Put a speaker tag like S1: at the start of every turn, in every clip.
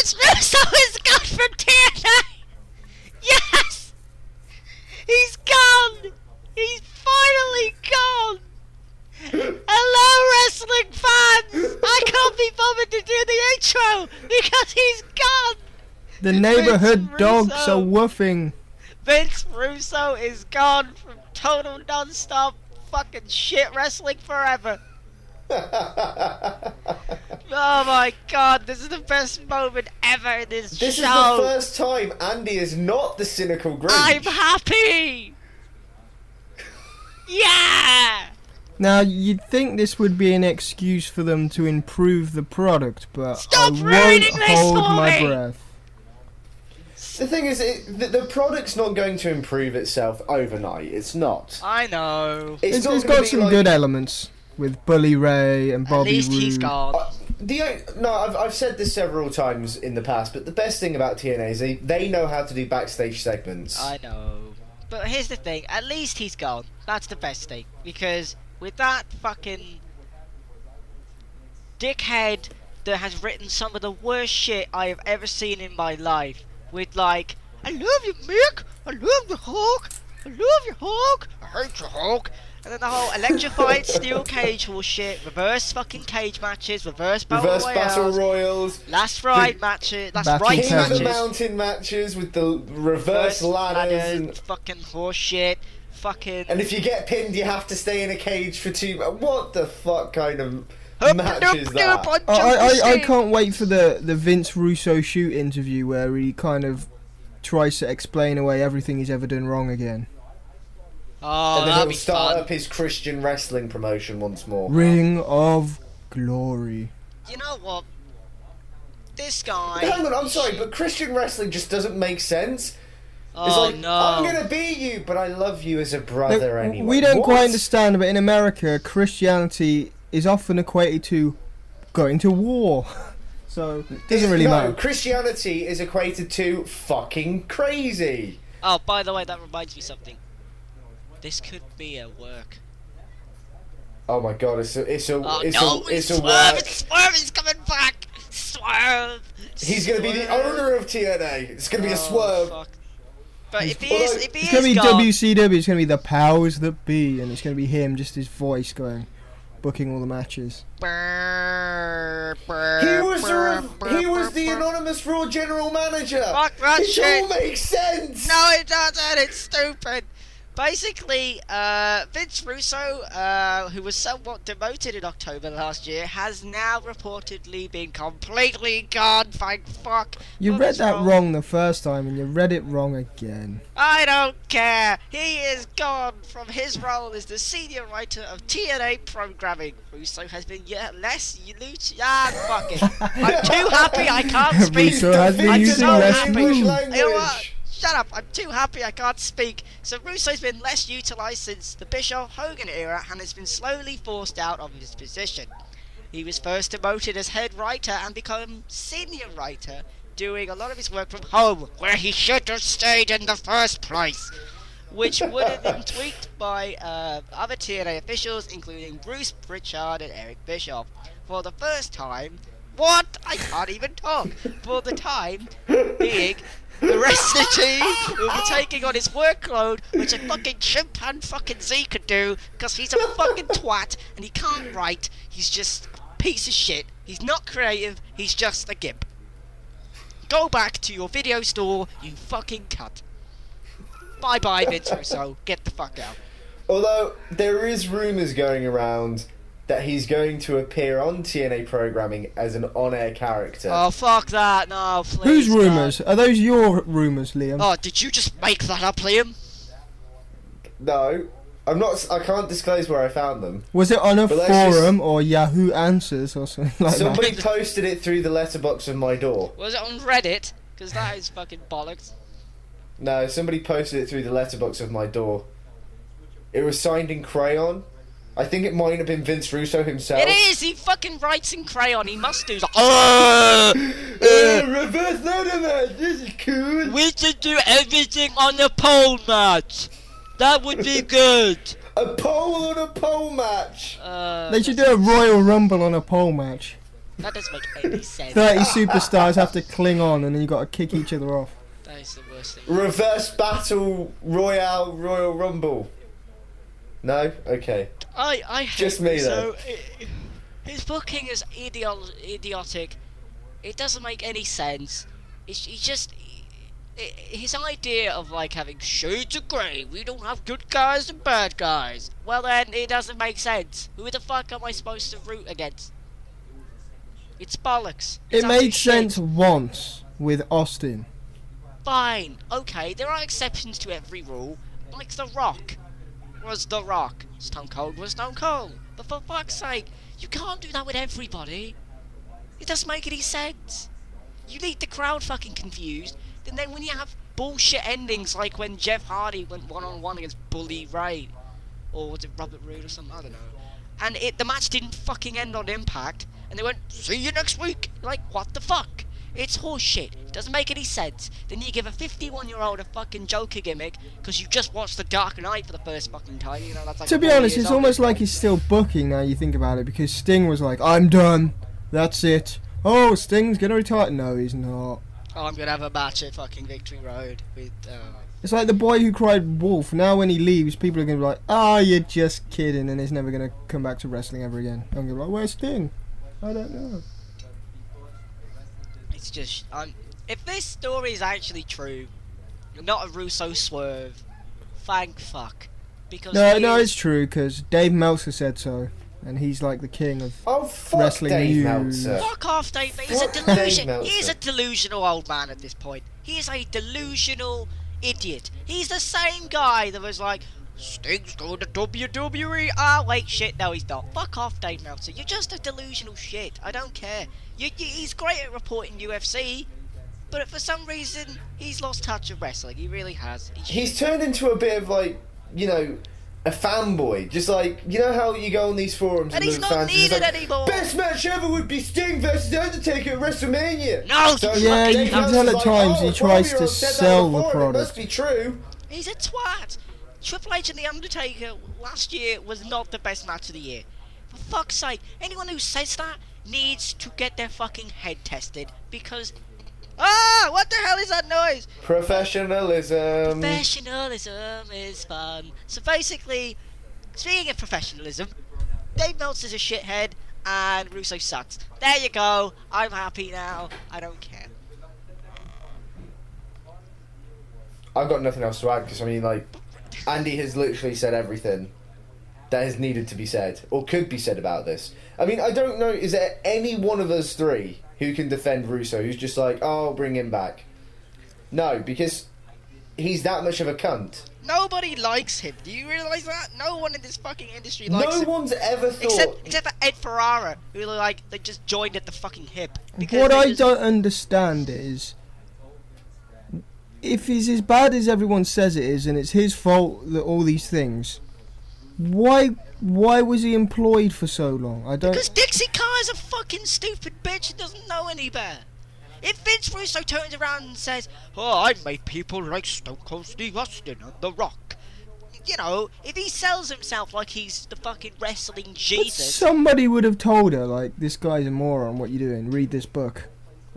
S1: Vince Russo is gone from TNA! Yes! He's gone! He's finally gone! Hello, wrestling fans! I can't be bothered to do the intro because he's gone!
S2: The neighborhood
S1: Vince
S2: dogs
S1: Russo.
S2: are woofing.
S1: Vince Russo is gone from total non-stop fucking shit wrestling forever. Oh my god, this is the best moment ever in this show.
S3: This is the first time Andy is not the cynical Grinch.
S1: I'm happy! Yeah!
S2: Now, you'd think this would be an excuse for them to improve the product, but
S1: Stop
S2: I won't
S1: ruining this
S2: hold
S1: for
S2: my
S1: me!
S2: breath.
S3: The thing is, the product's not going to improve itself overnight. It's not.
S1: I know.
S2: It's
S3: not gonna
S2: got
S3: be
S2: some
S3: like-
S2: good elements with Bully Ray and
S1: At
S2: Bobby
S1: least he's
S2: Roode.
S1: gone.
S3: I've said this several times in the past, but the best thing about TNA is they know how to do backstage segments.
S1: I know. But here's the thing, at least he's gone. That's the best thing. Because with that fucking dickhead that has written some of the worst shit I have ever seen in my life, with like, I love you, Mick, I love the Hulk, I love you, Hulk, I hate you, Hulk. And then the whole electrified steel cage bullshit, reverse fucking cage matches, reverse battle royals, last right matches, last
S2: Battle
S1: right
S3: King of the
S1: matches,
S3: Mountain matches with the reverse ladders. And,
S1: fucking horseshit, fucking...
S3: and if you get pinned, you have to stay in a cage for 2 months. What the fuck kind of match is that?
S2: I can't wait for the Vince Russo shoot interview where he kind of tries to explain away everything he's ever done wrong again.
S1: Oh,
S3: And then
S1: that'll
S3: he'll
S1: be
S3: start
S1: fun.
S3: up his Christian wrestling promotion once more.
S2: Ring of Glory.
S1: You know what? This guy...
S3: Hang on, I'm sorry, but Christian wrestling just doesn't make sense. It's
S1: Oh,
S3: like,
S1: no.
S3: I'm gonna be you, but I love you as a brother
S2: Look,
S3: anyway.
S2: we don't
S3: What?
S2: quite understand, but in America, Christianity is often equated to going to war. So, it doesn't really matter.
S3: Christianity is equated to fucking crazy.
S1: Oh, by the way, that reminds me of something. This could be a work.
S3: Oh my god, it's a
S1: Swerve,
S3: work.
S1: Swerve is coming back! Swerve!
S3: He's gonna be the owner of TNA. It's gonna be a swerve.
S1: Fuck. But if he
S3: Although-
S1: is, if he
S2: It's going to
S1: is
S2: be
S1: gone,
S2: WCW, it's going to be the powers that be, and it's going to be him, just his voice going, booking all the matches.
S3: He was the anonymous Raw general manager.
S1: Fuck that
S3: it
S1: shit.
S3: all makes sense.
S1: No, it doesn't. It's stupid. Basically, Vince Russo, who was somewhat demoted in October last year, has now reportedly been completely gone. Thank fuck.
S2: You
S1: for
S2: read
S1: this
S2: that
S1: role.
S2: wrong the first time, and you read it wrong again.
S1: I don't care. He is gone from his role as the senior writer of TNA programming. Russo has been less fuck it. I'm too happy I can't speak.
S2: Russo has been
S1: I'm
S2: using
S1: so
S2: less
S1: happy.
S2: English
S1: You know
S3: language.
S1: what? Shut up, I'm too happy I can't speak. So Russo's been less utilised since the Bischoff-Hogan era and has been slowly forced out of his position. He was first demoted as head writer and become senior writer, doing a lot of his work from home, where he should have stayed in the first place. Which would have been tweaked by other TNA officials, including Bruce Pritchard and Eric Bischoff. For the first time, what? I can't even talk. For the time being, the rest of the team will be taking on his workload, which a fucking chimpan fucking Z could do, because he's a fucking twat, and he can't write, he's just a piece of shit, he's not creative, he's just a gimp. Go back to your video store, you fucking cunt. Bye bye, Vince Russo, get the fuck out.
S3: Although there is rumours going around that he's going to appear on TNA programming as an on-air character.
S1: Oh, fuck that, no, please.
S2: Whose rumours? Are those your rumours, Liam?
S1: Oh, did you just make that up, Liam?
S3: No, I'm not. I can't disclose where I found them.
S2: Was it on a
S3: But let's just-
S2: forum or Yahoo Answers or something like
S3: Somebody posted it through the letterbox of my door.
S1: Was it on Reddit? Because that is fucking bollocks.
S3: No, somebody posted it through the letterbox of my door. It was signed in crayon. I think it might have been Vince Russo himself.
S1: It is! He fucking writes in crayon, he must do that.
S3: Reverse ladder match, this is cool.
S1: We should do everything on the pole match. That would be good.
S3: A pole on a pole match.
S2: that? They should do a Royal Rumble on a pole match.
S1: That doesn't make any sense.
S2: 30 superstars have to cling on, and then you got to kick each other off.
S1: That is the worst thing.
S3: Reverse Battle Royale Royal Rumble. No? Okay.
S1: I hate
S3: Just me,
S1: so his booking is idiotic. It doesn't make any sense. His idea of like having shades of grey. We don't have good guys and bad guys. Well then, it doesn't make sense. Who the fuck am I supposed to root against? It's bollocks. It's
S2: It made
S1: absolute
S2: sense
S1: shit.
S2: once with Austin.
S1: Fine. Okay, there are exceptions to every rule. Like The Rock was The Rock. Stone Cold was Stone Cold. But for fuck's sake, you can't do that with everybody. It doesn't make any sense. You leave the crowd fucking confused. And then when you have bullshit endings like when Jeff Hardy went one-on-one against Bully Ray, or was it Robert Roode or something, I don't know. And the match didn't fucking end on Impact, and they went, see you next week. Like, what the fuck? It's horseshit. It doesn't make any sense. Then you give a 51-year-old a fucking Joker gimmick because you just watched The Dark Knight for the first fucking time. You know, that's like
S2: To be
S1: 40
S2: honest,
S1: years
S2: it's
S1: old.
S2: almost like he's still booking now you think about it, because Sting was like, I'm done. That's it. Oh, Sting's gonna retire. No, he's not.
S1: Oh, I'm gonna have a match at fucking Victory Road with.
S2: It's like the boy who cried wolf. Now when he leaves, people are gonna be like, "Ah, you're just kidding," and he's never gonna come back to wrestling ever again. I'm gonna be like, "Where's Sting?" I don't know.
S1: It's just if this story is actually true, not a Russo swerve, thank fuck. Because
S2: No, it's true because Dave Meltzer said so, and he's like the king of
S3: Oh, fuck
S2: wrestling
S3: Dave
S2: news.
S3: Meltzer.
S1: Fuck off, Dave. He's a
S3: Fuck Dave
S1: delusion.
S3: Meltzer.
S1: He's a delusional old man at this point. He is a delusional idiot. He's the same guy that was like, Sting's going to WWE. Ah, wait, shit, no, he's not. Fuck off, Dave Meltzer. You're just a delusional shit. I don't care. He's great at reporting UFC, but for some reason, he's lost touch of wrestling. He really has.
S3: He's turned into a bit of like, you know, a fanboy. Just like, you know how you go on these forums
S1: And
S3: and
S1: he's
S3: the
S1: not
S3: fans are just
S1: needed
S3: like,
S1: anymore.
S3: best match ever would be Sting versus The Undertaker at WrestleMania.
S1: No,
S3: So
S2: Yeah,
S1: fucking
S2: you
S3: Dave
S2: can
S3: Meltzer's
S2: tell at
S3: like,
S2: times he
S3: a
S2: tries to
S3: 12-year-old said that
S2: sell the
S3: before, It
S2: product.
S3: must be true.
S1: He's a twat. Triple H and The Undertaker last year was not the best match of the year. For fuck's sake, anyone who says that needs to get their fucking head tested because... Ah! What the hell is that noise?
S3: Professionalism.
S1: Professionalism is fun. So basically, speaking of professionalism, Dave Meltzer's a shithead and Russo sucks. There you go. I'm happy now. I don't care.
S3: I've got nothing else to add because I mean, like, Andy has literally said everything that has needed to be said or could be said about this. I mean, I don't know. Is there any one of us three who can defend Russo? Who's just like, oh, I'll bring him back? No, because he's that much of a cunt.
S1: Nobody likes him. Do you realise that? No one in this fucking industry likes him.
S3: No one's ever thought.
S1: Except for Ed Ferrara, who like they just joined at the fucking hip. Because
S2: What
S1: they
S2: I
S1: just-
S2: don't understand is, if he's as bad as everyone says it is, and it's his fault that all these things, why was he employed for so long? I don't.
S1: Because Dixie Carr is a fucking stupid bitch and doesn't know any better. If Vince Russo turns around and says, "Oh, I made people like Stone Cold Steve Austin and The Rock," you know, if he sells himself like he's the fucking wrestling
S2: But
S1: Jesus,
S2: somebody would have told her, like, this guy's a moron. What you doing? Read this book,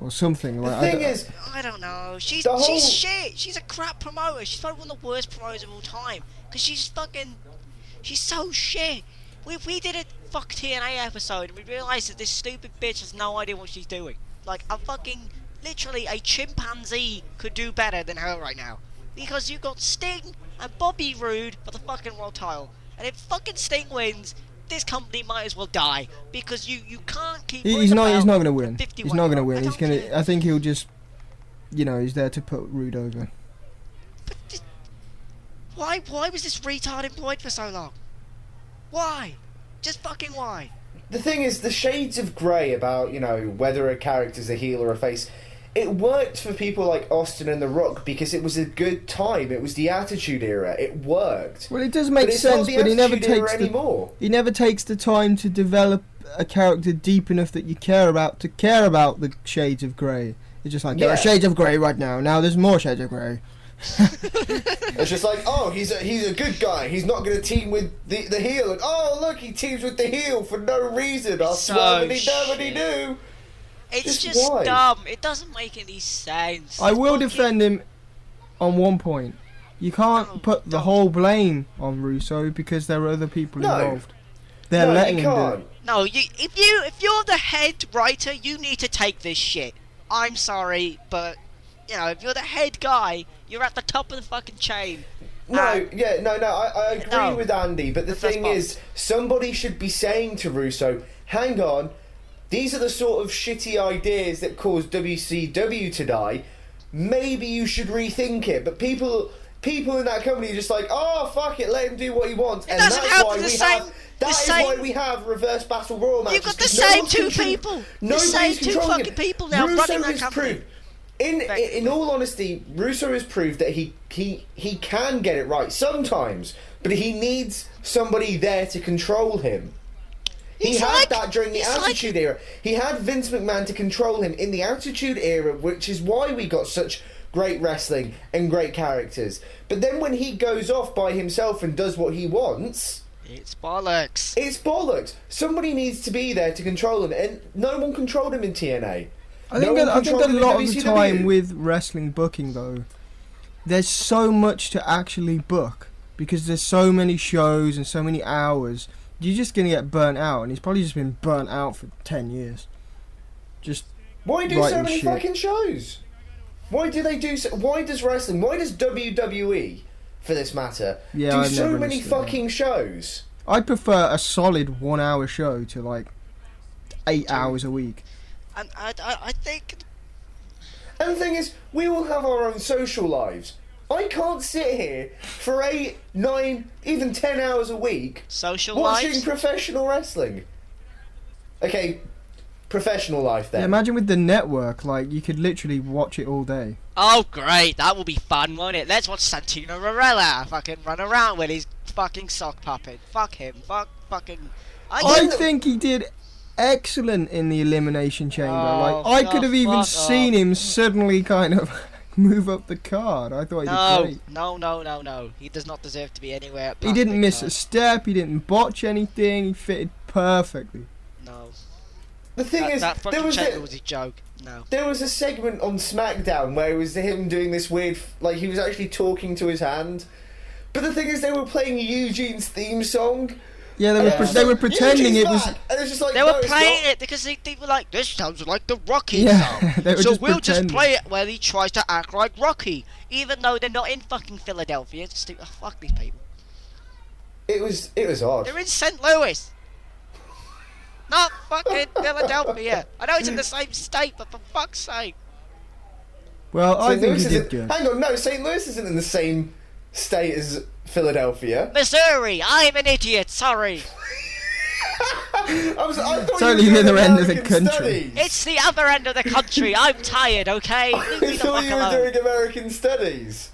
S2: or something.
S3: The
S2: Like,
S3: thing is,
S1: I don't know. She's
S3: The whole-
S1: she's shit. She's a crap promoter. She's probably one of the worst promoters of all time. Because she's so shit. We did a fuck TNA episode and we realised that this stupid bitch has no idea what she's doing. Like literally a chimpanzee could do better than her right now. Because you've got Sting and Bobby Roode for the fucking world title. And if fucking Sting wins, this company might as well die. Because you can't keep
S2: he's
S1: putting the
S2: not. He's
S1: belt
S2: not going to
S1: on
S2: win.
S1: 51
S2: He's not going to win.
S1: I
S2: He's
S1: don't
S2: going
S1: care.
S2: to. I think he'll just, he's there to put Rude over.
S1: But why was this retard employed for so long? Why? Just fucking why?
S3: the thing is, the shades of grey about, you know, whether a character's a heel or a face, it worked for people like Austin and The Rock because it was a good time. It was the Attitude Era. It worked.
S2: Well, it does make
S3: But it's
S2: sense,
S3: not the
S2: but he never
S3: Attitude Era
S2: takes the
S3: anymore.
S2: he never takes the time to develop a character deep enough that you care about the shades of grey. It's just like there are
S3: Yeah.
S2: shades of grey right now. Now there's more shades of grey.
S3: It's just like, oh, he's a good guy. He's not going to team with the heel. And oh, look, he teams with the heel for no reason. I swear he knew.
S1: It's just
S3: why?
S1: dumb. It doesn't make any sense.
S2: I will defend him on one point. You can't put the whole blame on Russo because there are other people involved. They're letting him do it.
S1: No, if you're the head writer, you need to take this shit. I'm sorry, but if you're the head guy, you're at the top of the fucking chain.
S3: I agree with Andy, but the thing is, somebody should be saying to Russo, hang on, these are the sort of shitty ideas that caused WCW to die. Maybe you should rethink it. But people in that company are just like, oh, fuck it, let him do what he wants. And that's why we have reverse battle royal matches.
S1: You've got the same two people. The same two fucking people now running that company.
S3: In all honesty, Russo has proved that he can get it right sometimes, but he needs somebody there to control him. He had that during the Attitude Era. He had Vince McMahon to control him in the Attitude Era, which is why we got such great wrestling and great characters. But then when he goes off by himself and does what he wants...
S1: It's bollocks.
S3: It's bollocks. Somebody needs to be there to control him, and no one controlled him in TNA.
S2: I think a lot of the time with wrestling booking, though, there's so much to actually book because there's so many shows and so many hours. You're just going to get burnt out, and he's probably just been burnt out for 10 years.
S3: Why do so many fucking shows? Why do they do so? Why does WWE, for this matter, do so many fucking shows?
S2: I'd prefer a solid 1 hour show to like 8 hours a week.
S1: And I think...
S3: And the thing is, we all have our own social lives. I can't sit here for 8, 9, even 10 hours a week watching professional wrestling. Okay, professional life then.
S2: Yeah, imagine with the network, like, you could literally watch it all day.
S1: Oh, great, that will be fun, won't it? Let's watch Santino Marella fucking run around with his fucking sock puppet. Fuck him, fucking...
S2: I think he did excellent in the Elimination Chamber. I could have even seen him suddenly kind of... move up the card. I thought he did great.
S1: No. He does not deserve to be anywhere.
S2: He didn't miss a step. He didn't botch anything. He fitted perfectly.
S1: No.
S3: The thing is,
S1: that fucking chamber was a joke. No.
S3: There was a segment on SmackDown where it was him doing this weird, like he was actually talking to his hand. But the thing is, they were playing Eugene's theme song.
S2: Yeah, they were pretending it was.
S3: And it was just like,
S1: they were playing it because they were like, this sounds like the Rocky song. So we'll just play it where he tries to act like Rocky, even though they're not in fucking Philadelphia. It's just fuck these people.
S3: It was odd.
S1: They're in St. Louis, not fucking Philadelphia. I know it's in the same state, but for fuck's sake.
S2: Well, I think he did good.
S3: Hang on, no, St. Louis isn't in the same state as Philadelphia.
S1: Missouri. I'm an idiot. Sorry.
S3: I thought
S2: it's only the other end of the country.
S3: Studies.
S1: It's the other end of the country. I'm tired. Okay.
S3: I thought you were doing American studies.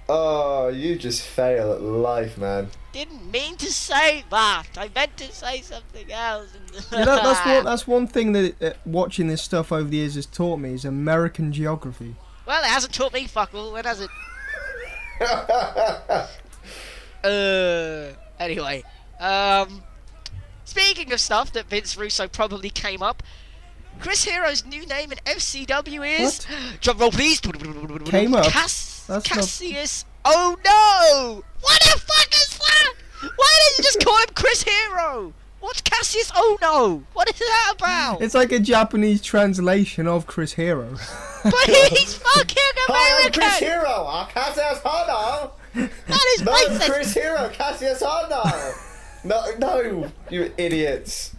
S3: Oh, you just fail at life, man.
S1: Didn't mean to say that. I meant to say something else.
S2: That's one thing that watching this stuff over the years has taught me is American geography.
S1: Well, it hasn't taught me fuck all, when has it? Anyway, speaking of stuff that Vince Russo probably came up, Chris Hero's new name in FCW is... Drum roll, please.
S2: Came up?
S1: Kassius Ohno! What the fuck is that? Why didn't you just call him Chris Hero? What's Kassius Ohno? What is that about?
S2: It's like a Japanese translation of Chris Hero.
S1: But he's fucking American!
S3: Hi, I'm Chris Hero, I'm Kassius Ohno!
S1: That is racist!
S3: No, Chris Hero, Kassius Ohno! No, you idiots.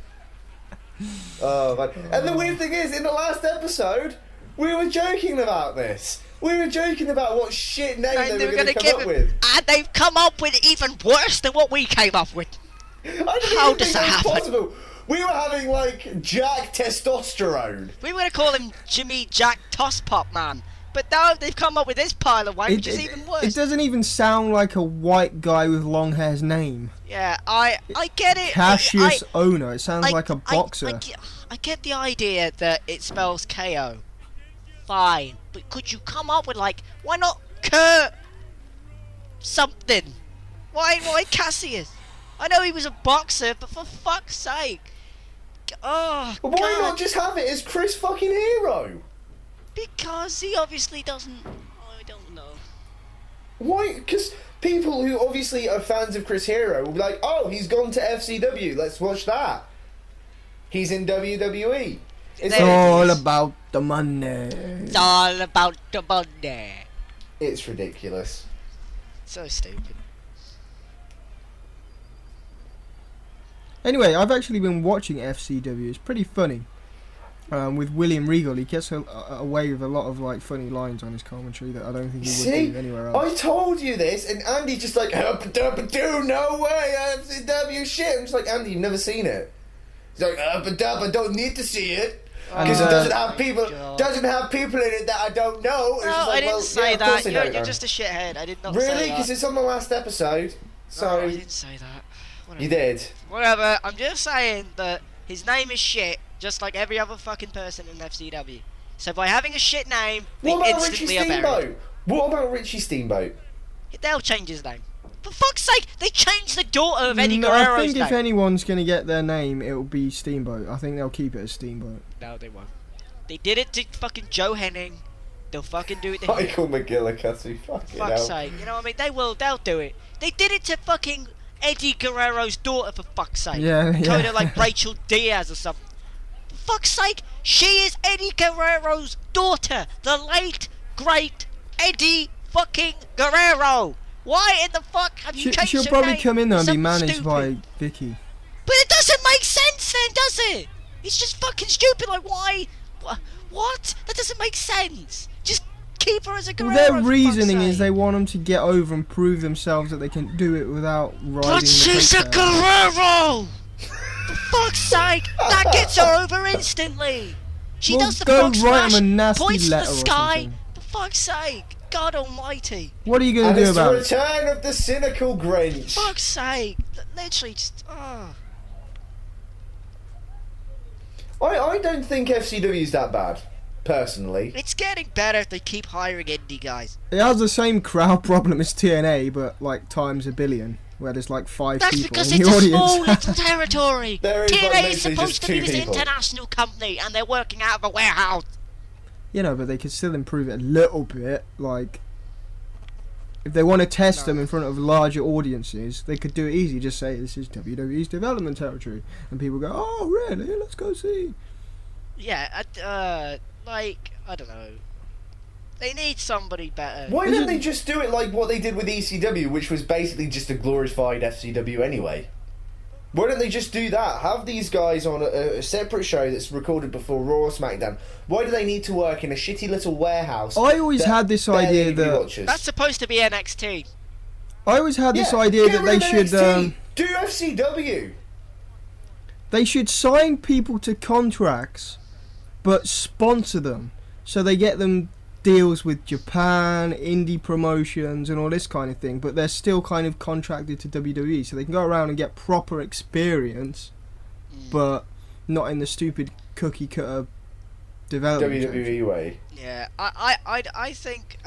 S3: Oh, man. And the weird thing is, in the last episode, we were joking about this. We were joking about what shit name they were going to come up with.
S1: And they've come up with even worse than what we came up with. How does that happen?
S3: Possible. We were having like Jack Testosterone.
S1: We were going to call him Jimmy Jack Tosspop Man. But now they've come up with this pile of wank, which is even worse.
S2: It doesn't even sound like a white guy with long hair's name.
S1: Yeah, I get it.
S2: Kassius Ohno. It sounds like a boxer.
S1: I get the idea that it spells KO. Fine. but could you come up with, like, why not Kurt something? Why Kassius? I know he was a boxer, but for fuck's sake. Oh,
S3: But why
S1: God.
S3: not just have it as Chris fucking Hero?
S1: Because he obviously doesn't... I don't know.
S3: Why? Because people who obviously are fans of Chris Hero will be like, oh, he's gone to FCW, let's watch that. He's in WWE.
S2: It's
S1: There it
S2: all
S1: is.
S2: about the money.
S1: It's all about the money.
S3: It's ridiculous.
S1: So stupid.
S2: Anyway, I've actually been watching FCW. It's pretty funny. With William Regal, he gets away with a lot of like funny lines on his commentary that I don't think he
S3: See,
S2: would do anywhere else.
S3: I told you this, and Andy's just like, "Up-a-dub-a-doo, no way, FCW shit." I'm just like, Andy, you've never seen it. He's like, "Up-a-dub, I don't need to see it because
S2: And,
S3: it doesn't have people,
S1: God.
S3: doesn't have people in it that I don't know." And it's just
S1: No,
S3: like,
S1: I didn't
S3: well,
S1: say
S3: yeah, of course
S1: that.
S3: they
S1: You're
S3: don't know.
S1: just a shithead. I did not say
S3: Really?
S1: that.
S3: Because it's on the last episode. So
S1: No, I didn't say that. Whatever.
S3: you did.
S1: Whatever. I'm just saying that his name is shit, just like every other fucking person in FCW. So by having a shit name, they
S3: What about Richie
S1: instantly are buried.
S3: Steamboat? What about Richie Steamboat?
S1: They'll change his name. For fuck's sake, they changed the daughter of Eddie
S2: No,
S1: Guerrero's
S2: I think
S1: name.
S2: if anyone's going to get their name, it'll be Steamboat. I think they'll keep it as Steamboat.
S1: No, they won't. They did it to fucking Joe Henning. They'll fucking do it to him.
S3: Michael McGillicuddy, fucking
S1: Fuck's
S3: hell.
S1: sake. You know what I mean? They'll do it. They did it to fucking Eddie Guerrero's daughter, for fuck's sake.
S2: Yeah,
S1: Called
S2: yeah.
S1: her like Rachel Diaz or something. For fuck's sake, she is Eddie Guerrero's daughter. The late, great Eddie fucking Guerrero. Why in the fuck have you changed
S2: She'll
S1: her
S2: probably
S1: name?
S2: come in there and be
S1: Something
S2: managed
S1: stupid.
S2: by Vicky.
S1: But it doesn't make sense then, does it? It's just fucking stupid. Like, why? What? That doesn't make sense. Just keep her as a Guerrero.
S2: Well, their
S1: for fuck's
S2: reasoning is
S1: sake.
S2: they want them to get over and prove themselves that they can do it without riding
S1: But
S2: the
S1: she's a
S2: coattails.
S1: Guerrero! For fuck's sake, that gets her over instantly. She
S2: Well,
S1: does the
S2: go
S1: frog
S2: write
S1: splash,
S2: 'em a nasty
S1: points to the
S2: letter or
S1: sky.
S2: something.
S1: For fuck's sake, God Almighty!
S2: What are you going
S3: And
S2: to do
S3: it's the
S2: about it?
S3: return of the cynical Grinch.
S1: Fuck's sake! Literally just. Oh.
S3: I don't think FCW's that bad, personally.
S1: It's getting better if they keep hiring indie guys.
S2: It has the same crowd problem as TNA, but like times a billion, where there's like 5
S1: That's
S2: people
S1: because
S2: in
S1: it's
S2: the
S1: a
S2: audience.
S1: small little territory.
S3: There is, like,
S1: TNA is
S3: literally
S1: supposed
S3: just
S1: to be
S3: two
S1: this
S3: people.
S1: international company, and they're working out of a warehouse.
S2: You know, but they could still improve it a little bit. Like, if they want to test them in front of larger audiences, they could do it easy. Just say this is WWE's development territory, and people go, "Oh, really? Let's go see."
S1: Yeah, like I don't know. They need somebody better.
S3: Why didn't they just do it like what they did with ECW, which was basically just a glorified FCW anyway? Why don't they just do that? Have these guys on a separate show that's recorded before Raw or SmackDown. Why do they need to work in a shitty little warehouse?
S2: I always had this
S3: barely
S2: idea
S3: anybody
S2: that
S3: watches?
S1: That's supposed to be NXT.
S2: I always had this
S3: Yeah,
S2: idea
S3: get
S2: that they
S3: rid of
S2: should
S3: NXT. Do FCW.
S2: they should sign people to contracts, but sponsor them so they get them deals with Japan, indie promotions, and all this kind of thing. But they're still kind of contracted to WWE, so they can go around and get proper experience, but not in the stupid cookie cutter development.
S3: WWE way.
S1: Yeah, I think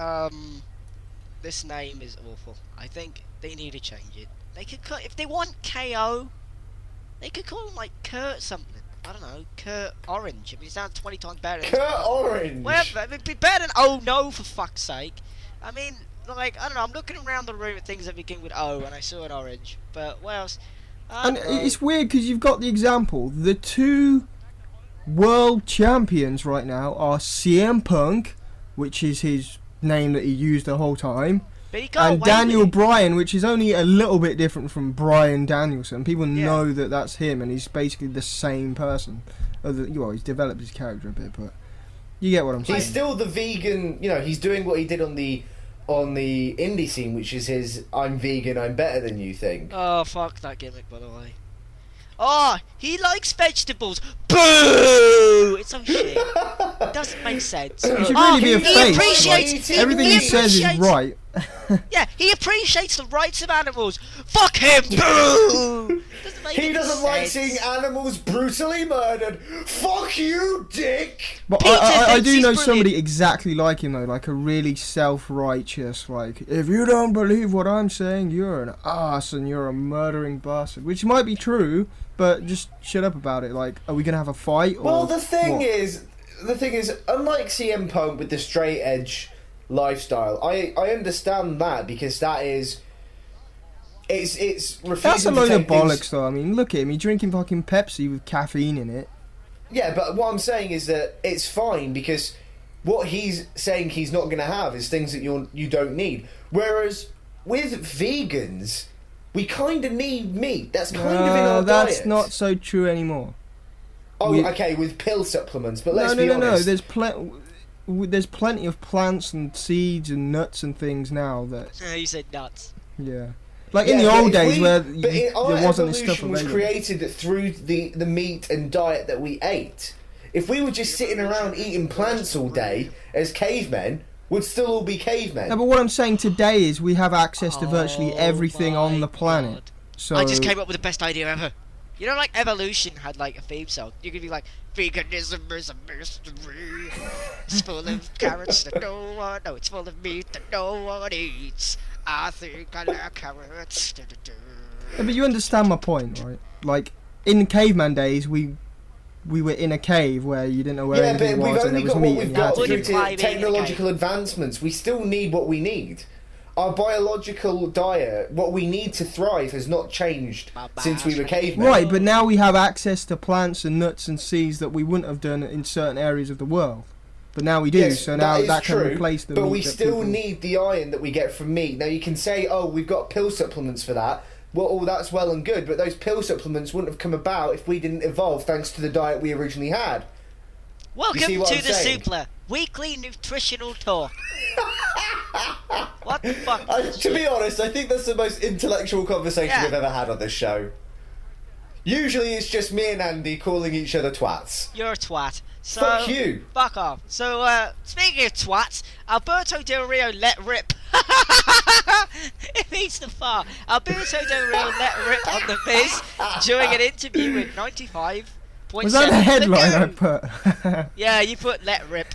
S1: this name is awful. I think they need to change it. They could if they want KO, they could call him like Kurt something. I don't know, Kurt Orange. I mean, it sounds 20 times better.
S3: Kurt Orange.
S1: Whatever. I mean, it'd be better than Oh No, for fuck's sake. I mean, like, I don't know. I'm looking around the room at things that begin with O, and I saw an orange. But what else? I
S2: And
S1: don't know.
S2: it's weird because you've got the example. The 2 world champions right now are CM Punk, which is his name that he used the whole time,
S1: But he got
S2: and
S1: away
S2: Daniel
S1: with it.
S2: Bryan, which is only a little bit different from Bryan Danielson. People
S1: Yeah.
S2: know that that's him, and he's basically the same person. Well, he's developed his character a bit, but you get what I'm saying.
S3: He's still the vegan. You know, he's doing what he did on the indie scene, which is his "I'm vegan, I'm better than you" thing.
S1: Oh, fuck that gimmick, by the way. Oh, he likes vegetables. Boo! It's so shit. It doesn't make sense.
S2: He should
S1: Oh,
S2: really be a
S1: he
S2: face.
S1: appreciates-
S2: Like, everything he says is
S1: appreciates-
S2: right.
S1: Yeah, he appreciates the rights of animals. Fuck him! Boo! Doesn't making
S3: He doesn't like
S1: sense.
S3: seeing animals brutally murdered. Fuck you, dick!
S2: But
S1: Peter
S2: I
S1: thinks
S2: do
S1: he's
S2: know
S1: brilliant.
S2: somebody exactly like him though, like a really self-righteous, like, if you don't believe what I'm saying, you're an ass and you're a murdering bastard. Which might be true, but just shut up about it. Like, are we gonna have a fight? Or
S3: Well, the thing
S2: what?
S3: is, unlike CM Punk with the straight edge lifestyle, I understand that because that is, it's refusing
S2: That's a
S3: to
S2: load of
S3: take things-
S2: bollocks though. I mean, look at him, he's drinking fucking Pepsi with caffeine in it.
S3: Yeah, but what I'm saying is that it's fine because what he's saying he's not going to have is things that you don't need. Whereas with vegans, we kind of need meat. That's kind of in our
S2: that's
S3: diet.
S2: not so true anymore.
S3: Oh,
S2: we-
S3: okay, with pill supplements, but let's
S2: No,
S3: be
S2: no, no.
S3: honest.
S2: There's plenty of plants and seeds and nuts and things now that,
S1: You said nuts.
S2: yeah. Like in
S3: Yeah,
S2: the
S3: but
S2: old
S3: if
S2: days
S3: we-
S2: where
S3: but
S2: there wasn't this stuff
S3: evolution was
S2: available.
S3: created through the meat and diet that we ate. If we were just sitting around eating plants all day as cavemen, we'd still all be cavemen.
S2: No, but what I'm saying today is we have access to virtually
S1: Oh
S2: everything on
S1: my
S2: the planet.
S1: God.
S2: So
S1: I just came up with the best idea ever. You know, like Evolution had like a theme song. You could be like, veganism is a mystery. It's full of carrots that no one. No, it's full of meat that no one eats. I think I like carrots.
S2: Yeah, but you understand my point, right? Like in caveman days, we were in a cave where you didn't know where
S3: Yeah, but
S2: anything
S3: we've
S2: was, and
S3: only
S2: there was
S3: got
S2: meat,
S3: what we've
S2: and you had
S3: got
S2: to
S1: Wouldn't
S2: eat
S3: through
S2: it.
S1: fly
S3: to
S1: being in a
S3: technological advancements. We still need what we need. Our biological diet, what we need to thrive, has not changed since we were cavemen.
S2: Right, but now we have access to plants and nuts and seeds that we wouldn't have done in certain areas of the world. But now we do,
S3: Yes,
S2: so now
S3: is
S2: that can
S3: true,
S2: replace the
S3: but
S2: meat
S3: we
S2: that
S3: still
S2: people-
S3: need the iron that we get from meat. Now you can say, oh, we've got pill supplements for that. Well, all that's well and good, but those pill supplements wouldn't have come about if we didn't evolve thanks to the diet we originally had.
S1: Welcome
S3: see what
S1: to
S3: I'm
S1: the
S3: saying?
S1: Supla Weekly Nutritional Talk. What the fuck?
S3: To be honest, I think that's the most intellectual conversation
S1: Yeah.
S3: we've ever had on this show. Usually it's just me and Andy calling each other twats.
S1: You're a twat. So,
S3: Fuck you.
S1: Fuck off. So, speaking of twats, Alberto Del Rio let rip. It means the far. Alberto Del Rio let rip on The Miz during an interview with 95.7.
S2: Was that the headline I
S1: Goon.
S2: put?
S1: Yeah, you put let rip.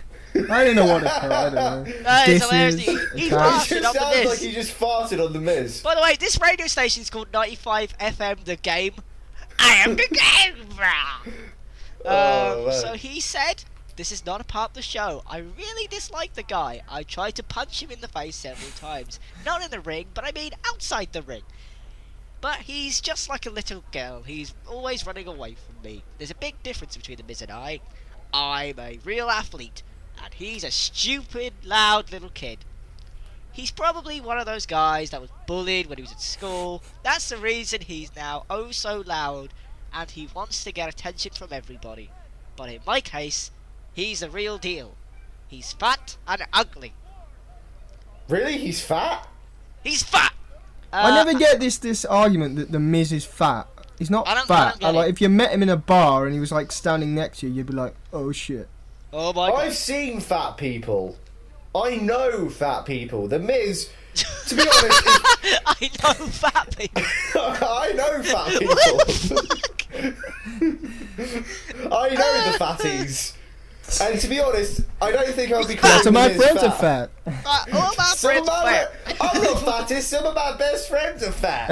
S2: I don't know what it put. I don't know.
S1: That is
S2: This
S1: hilarious.
S2: is
S1: He
S3: It
S2: attack.
S1: farted
S3: just
S1: on The
S3: sounds
S1: Miz.
S3: like you just farted on the Miz.
S1: By the way, this radio station is called 95 FM The Game. I am the game, brah.
S3: Oh, man.
S1: So he said, this is not a part of the show. I really dislike the guy. I tried to punch him in the face several times. Not in the ring, but I mean outside the ring. But he's just like a little girl. He's always running away from me. There's a big difference between the Miz and I. I'm a real athlete, and he's a stupid, loud little kid. He's probably one of those guys that was bullied when he was at school. That's the reason he's now oh so loud, and he wants to get attention from everybody. But in my case, he's the real deal. He's fat and ugly.
S3: Really? He's fat?
S1: He's fat!
S2: I never get this argument that the Miz is fat. He's not
S1: I don't
S2: fat.
S1: get
S2: Like
S1: it.
S2: if you met him in a bar and he was like standing next to you, you'd be like, oh shit.
S1: Oh my god.
S3: I've seen fat people. I know fat people. The Miz, to be honest,
S1: I know fat people.
S3: I know fat people. I know the fatties. And to be honest, I don't think I'll be calling
S2: Lots of my
S3: the Miz
S2: friends are fat.
S1: All my
S3: Some of
S1: friends are
S3: my,
S1: fat.
S3: I'm not fattest, some of my best friends are fat.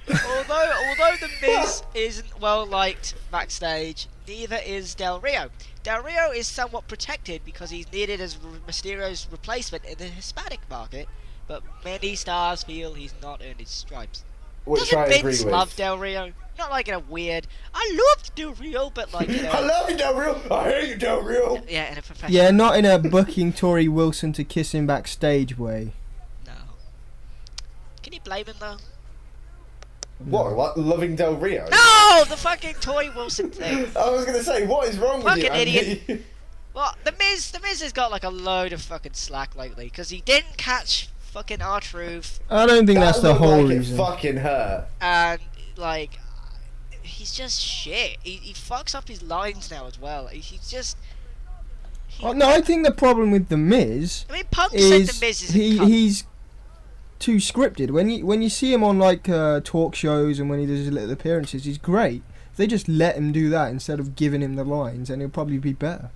S1: Although the Miz isn't well liked backstage, neither is Del Rio. Del Rio is somewhat protected because he's needed as Mysterio's replacement in the Hispanic market, but many stars feel he's not earned his stripes.
S3: Which
S1: Doesn't
S3: I agree
S1: Vince
S3: with.
S1: love Del Rio? Not like in a weird, I love Del Rio, but like, you know,
S3: I love you, Del Rio. I hate you, Del Rio.
S1: yeah, in a professional.
S2: Yeah, not in a booking Tori Wilson to kiss him backstage way.
S1: No. Can you blame him though?
S3: What, loving Del Rio?
S1: No, the fucking Tory Wilson thing.
S3: I was going to say, what is wrong with you,
S1: Fucking
S3: Andy?
S1: idiot. Well, the Miz has got like a load of fucking slack lately because he didn't catch fucking R-Truth,
S2: I don't think that's the
S3: looked
S2: whole
S3: like
S2: reason.
S3: It fucking hurt.
S1: and like he's just shit. He fucks up his lines now as well. He's just.
S2: Oh, no, I think the problem with the Miz
S1: I mean, Punk said
S2: is
S1: the Miz is a
S2: he,
S1: cunt.
S2: he's too scripted. When you see him on like talk shows and when he does his little appearances, he's great. If they just let him do that instead of giving him the lines, then he'll probably be better.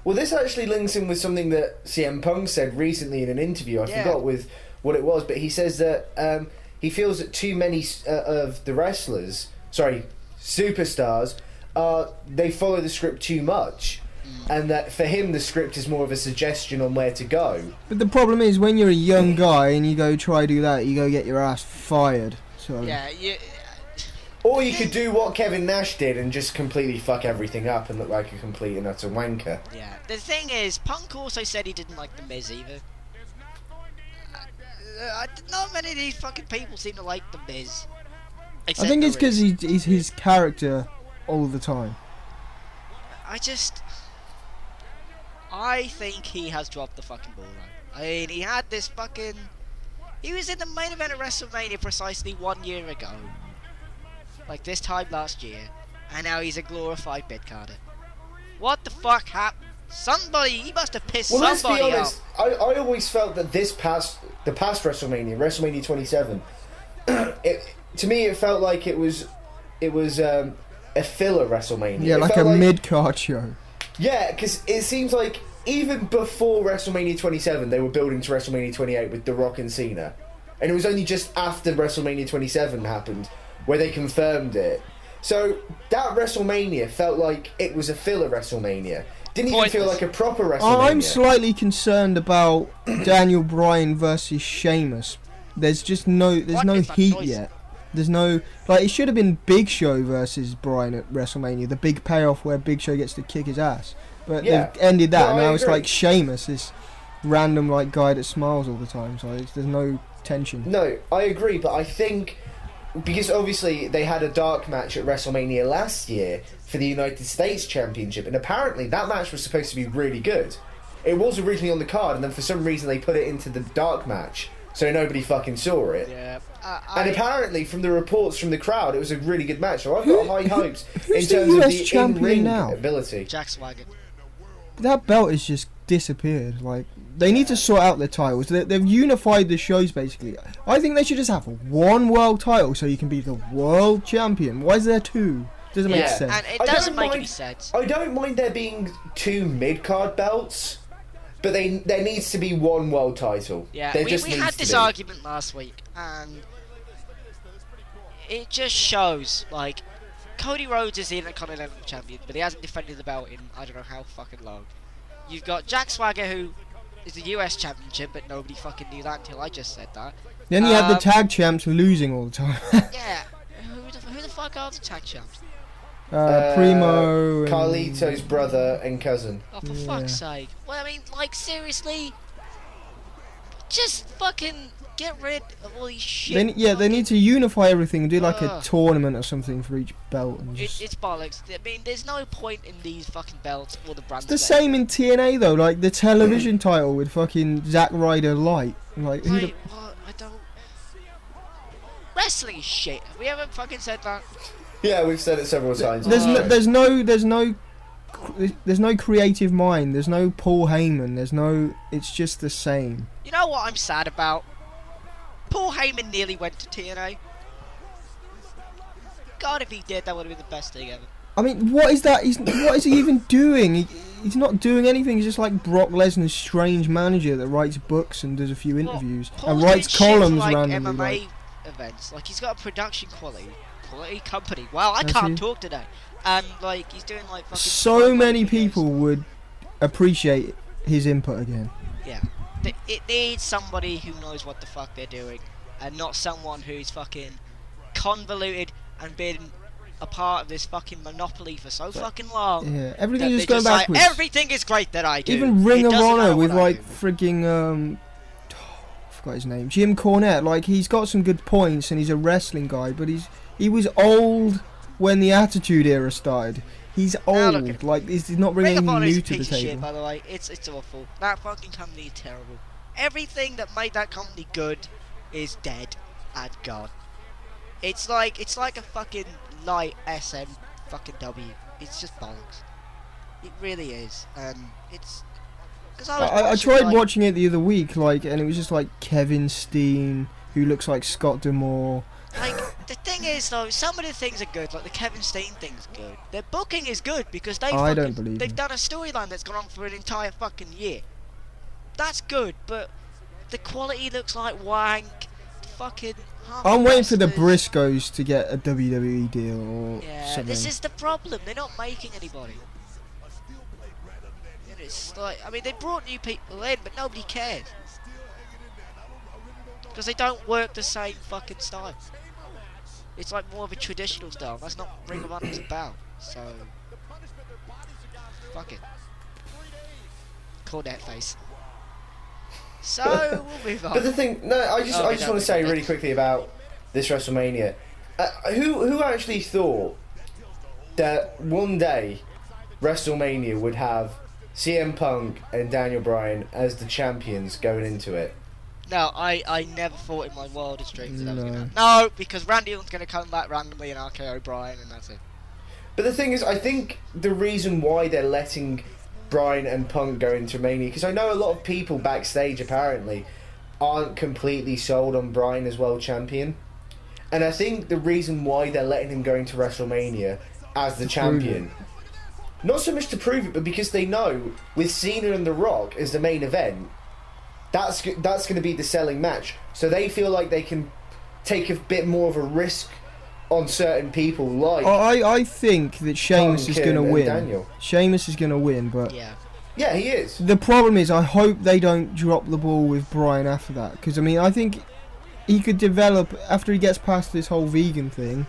S3: Well, this actually links in with something that CM Punk said recently in an interview. I forgot with what it was, but he says that he feels that too many of the superstars, they follow the script too much, and that for him the script is more of a suggestion on where to go.
S2: But the problem is, when you're a young guy and you go try do that, you go get your ass fired. So
S1: Yeah,
S3: Or you could do what Kevin Nash did and just completely fuck everything up and look like a complete and utter wanker.
S1: yeah. The thing is, Punk also said he didn't like The Miz either. Not many of these fucking people seem to like The Miz.
S2: I think it's because he's his character all the time.
S1: I think he has dropped the fucking ball now. I mean, he had this fucking... He was in the main event of WrestleMania precisely 1 year ago. Like this time last year. And now he's a glorified mid-carder. What the fuck happened? He must have pissed somebody
S3: let's be honest,
S1: off.
S3: I always felt that the past WrestleMania 27, to me it felt like it was a filler WrestleMania.
S2: Yeah, like a mid-card show.
S3: Yeah, because it seems like even before WrestleMania 27, they were building to WrestleMania 28 with The Rock and Cena. And it was only just after WrestleMania 27 happened where they confirmed it. So that WrestleMania felt like it was a filler WrestleMania. Didn't even feel like a proper WrestleMania.
S2: I'm slightly concerned about Daniel Bryan versus Sheamus. There's no heat yet. There's no, like, it should have been Big Show versus Bryan at WrestleMania, the big payoff where Big Show gets to kick his ass. But they've ended that, and now it's like Sheamus, this random like guy that smiles all the time. So there's no tension.
S3: No, I agree, but I think because obviously they had a dark match at WrestleMania last year for the United States Championship, and apparently that match was supposed to be really good. It was originally on the card, and then for some reason they put it into the dark match, so nobody fucking saw it.
S1: Yeah.
S3: And apparently, from the reports from the crowd, it was a really good match. So I've got high hopes in
S2: the
S3: terms of
S2: US
S3: the
S2: champion
S3: in-ring
S2: now?
S3: ability.
S1: Jack Swagger.
S2: That belt has just disappeared. Like, they need to sort out their titles. They've unified the shows basically. I think they should just have one world title so you can be the world champion. Why is there two? Doesn't make sense.
S1: And it doesn't make any sense.
S3: I don't mind there being two mid-card belts, but there needs to be one world title.
S1: Yeah,
S3: there
S1: we
S3: just
S1: had
S3: needs
S1: this
S3: to be.
S1: argument last week, and it just shows, like, Cody Rhodes is the Intercontinental Champion, but he hasn't defended the belt in I don't know how fucking long. You've got Jack Swagger, who is the US Championship, but nobody fucking knew that until I just said that.
S2: Then you have the tag champs losing all the time.
S1: Yeah, who the fuck are the tag champs?
S2: Primo and
S3: Carlito's brother and cousin.
S1: Oh, for fuck's sake. Well, I mean, like, seriously? Just fucking get rid of all these shit.
S2: They need to unify everything and do like a tournament or something for each belt. And just...
S1: It's bollocks. I mean, there's no point in these fucking belts or the brands.
S2: It's the same in TNA though, like the television title with fucking Zack Ryder Light. Like,
S1: Wait, what? I don't... Wrestling is shit. Have we ever fucking said that?
S3: Yeah, we've said it several times.
S2: There's no creative mind. There's no Paul Heyman. It's just the same.
S1: You know what I'm sad about? Paul Heyman nearly went to TNA. God, if he did, that would have been the best thing ever.
S2: I mean, what is that? What is he even doing? He's not doing anything. He's just like Brock Lesnar's strange manager that writes books and does a few interviews and writes columns
S1: like
S2: randomly.
S1: MMA
S2: like
S1: events. Like, he's got a production quality company. Wow, I can't talk today. And like, he's doing like fucking...
S2: So many people would appreciate his input again.
S1: Yeah. It needs somebody who knows what the fuck they're doing, and not someone who's fucking convoluted and been a part of this fucking monopoly for so fucking long.
S2: Yeah, everything's just going
S1: like,
S2: backwards.
S1: everything is great that I do.
S2: Even Ring of Honor with like frigging I forgot his name, Jim Cornette. Like, he's got some good points and he's a wrestling guy, but he was old when the Attitude Era started. He's old. Like, he's not bringing anything new to the table.
S1: Shit, by the way, it's awful. That fucking company is terrible. Everything that made that company good is dead and gone. It's like a fucking light SM fucking W. It's just bollocks. It really is. Because
S2: I tried watching it the other week, like, and it was just like Kevin Steen, who looks like Scott D'Amore.
S1: Like, the thing is, though, some of the things are good, like the Kevin Steen thing's good. Their booking is good because
S2: Don't believe
S1: they've
S2: him.
S1: done a storyline that's gone on for an entire fucking year. That's good, but the quality looks like wank. Fucking.
S2: I'm waiting for the Briscoes to get a WWE deal or
S1: Yeah,
S2: something.
S1: this is the problem. They're not making anybody. And it's like, I mean, they brought new people in, but nobody cares. Because they don't work the same fucking style. It's like more of a traditional style. That's not Ring of Honor's about. So, fuck it. Cornet face. So we'll move on.
S3: But the thing, no, I just want to say really quickly about this WrestleMania. Who actually thought that one day WrestleMania would have CM Punk and Daniel Bryan as the champions going into it?
S1: No, I never thought in my wildest dreams that was
S2: No.
S1: going to happen. No, because Randy Orton's going to come back randomly and RKO Bryan, and that's it.
S3: But the thing is, I think the reason why they're letting Bryan and Punk go into Mania, because I know a lot of people backstage apparently aren't completely sold on Bryan as world champion, and I think the reason why they're letting him go into WrestleMania as the champion, not so much to prove it, but because they know with Cena and The Rock as the main event, that's going to be the selling match. So they feel like they can take a bit more of a risk on certain people, like
S2: I think that Sheamus is going to win.
S3: Daniel.
S2: Sheamus is going to win, but
S3: Yeah, he is.
S2: the problem is I hope they don't drop the ball with Bryan after that, because I mean I think he could develop after he gets past this whole vegan thing.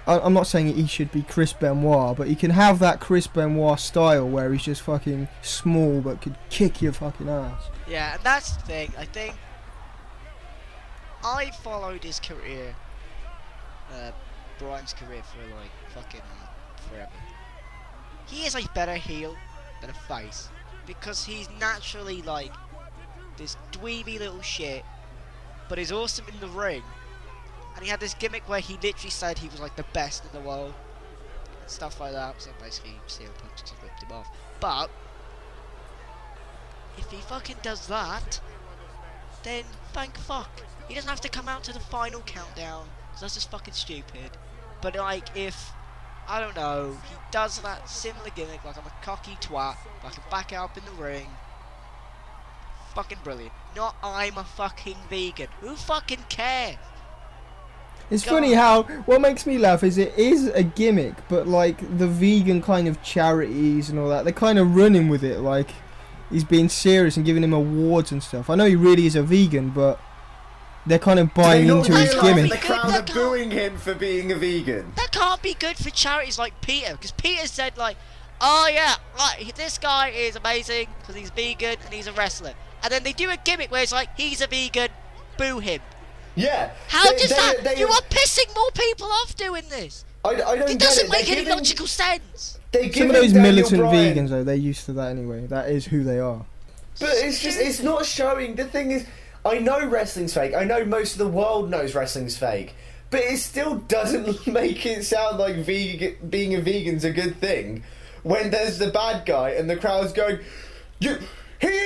S2: I'm not saying he should be Chris Benoit, but he can have that Chris Benoit style where he's just fucking small but could kick your fucking ass.
S1: Yeah, and that's the thing. I think I followed his career, Bryan's career, for like fucking forever. He is a better heel than a face because he's naturally like this dweeby little shit, but he's awesome in the ring. And he had this gimmick where he literally said he was like the best in the world and stuff like that. So basically, CM Punk just ripped him off. But if he fucking does that, then thank fuck. He doesn't have to come out to the final countdown, because that's just fucking stupid. But like, if, I don't know, he does that similar gimmick, like I'm a cocky twat, I can back out in the ring. Fucking brilliant. Not I'm a fucking vegan. Who fucking cares?
S2: It's funny how what makes me laugh is it is a gimmick, but like the vegan kind of charities and all that, they're kind of running with it like he's being serious and giving him awards and stuff. I know he really is a vegan, but they're kind of buying into his gimmick.
S3: The crowd are booing him for being a vegan.
S1: That can't be good for charities like Peter, because Peter said like, oh yeah, right, this guy is amazing because he's vegan and he's a wrestler. And then they do a gimmick where it's like, he's a vegan, boo him.
S3: Yeah.
S1: How does that? You are pissing more people off doing this.
S3: I don't
S1: It doesn't make any logical sense.
S2: Some of those militant vegans though, they're used to that anyway. That is who they are.
S3: But it's not showing. The thing is, I know wrestling's fake. I know most of the world knows wrestling's fake. But it still doesn't make it sound like being a vegan's a good thing. When there's the bad guy and the crowd's going, he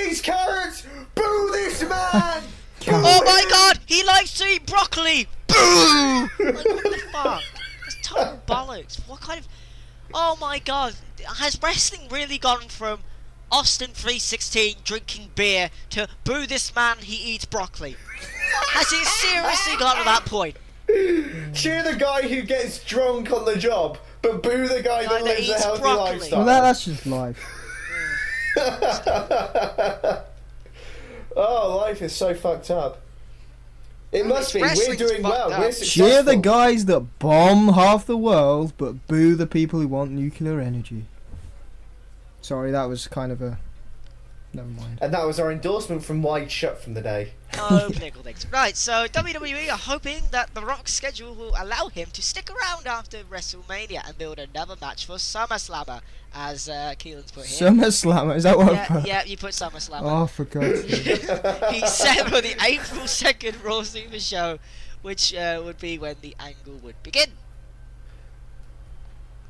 S3: eats carrots! Boo this man!
S1: Oh my god, he likes to eat broccoli! Boo! Like, what the fuck? That's total bollocks. What kind of... Oh my god, has wrestling really gone from Austin 316 drinking beer to boo this man, he eats broccoli? Has it seriously got to that point?
S3: Cheer the guy who gets drunk on the job, but boo the guy that lives a healthy
S1: broccoli.
S3: lifestyle.
S2: Well, that's just life.
S3: Oh, life is so fucked up. It must be. We're
S1: wrestling's
S3: doing well.
S1: fucked
S3: We're
S1: up.
S3: successful.
S2: Cheer the guys that bomb half the world, but boo the people who want nuclear energy. Sorry, that was kind of a... Never mind.
S3: And that was our endorsement from Wide Shut from the day.
S1: Oh, nickel dicks. Right, so WWE are hoping that The Rock's schedule will allow him to stick around after WrestleMania and build another match for SummerSlammer, as Keelan's put here.
S2: SummerSlam, is that what I put?
S1: Yeah, you put SummerSlammer.
S2: Oh, for God's sake.
S1: He's set for the April 2nd Raw Super Show, which would be when the angle would begin.